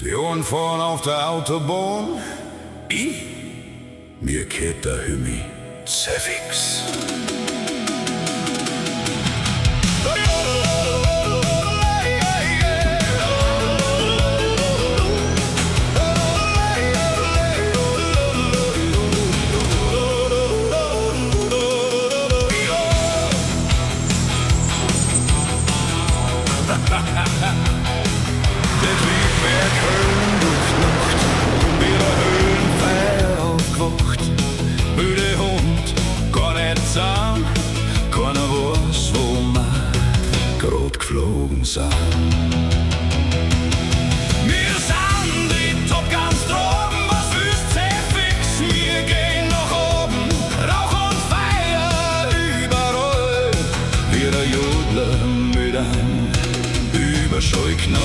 Die Ohren fahren auf der Autobahn. Mir geht der Hümi Zefix. Der Triebwerk Höhlen durch Nacht, wieder Höhlenfeier aufgewacht. Müde Hund, gar nicht zahm, keiner weiß, wo wir grad geflogen sind. Wir sind die Top Guns droben, was willst Zefix? Wir gehen nach oben, Rauch und Feier überall. Wir der Jodler mit einem Überschallknall.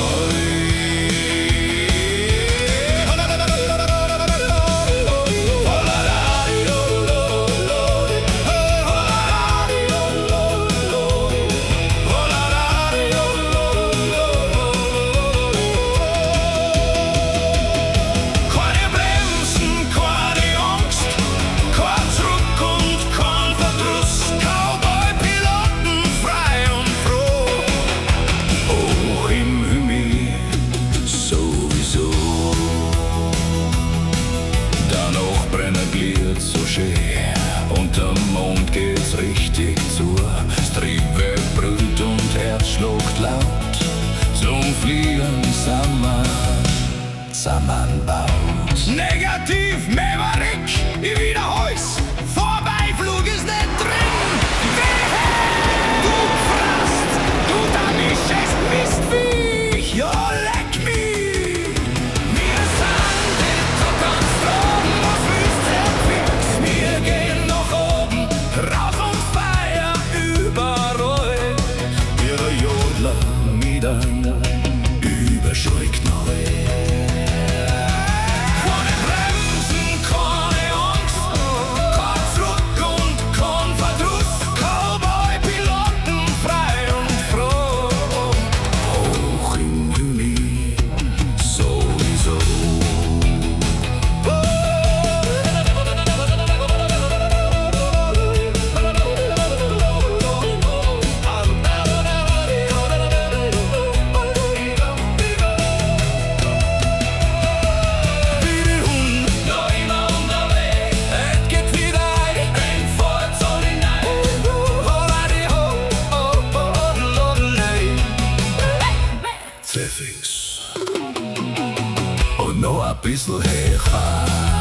So schön und der Mond geht's richtig zu. Das Triebwerk brüllt und Herz schlägt laut. Zum Fliegen sind wir zusammenbaut. Negativ, Maverick, ich wiederhol's. Vorbeiflug ist nicht drin. Du frisst, du damisches Mistviech. Ja, leck mich. Wir sind die Top Guns droben, was willst du? Wir gehen nach oben, Rauch und Feier überall. Wir Jodler mit einem Überschallknall. Keine Bremsen, keine Angst, kein Zurück und kein Verdruss. Cowboy-Piloten frei und froh. Hoch im Himmel, sowieso. Zefix. Und noch ein bisschen höher.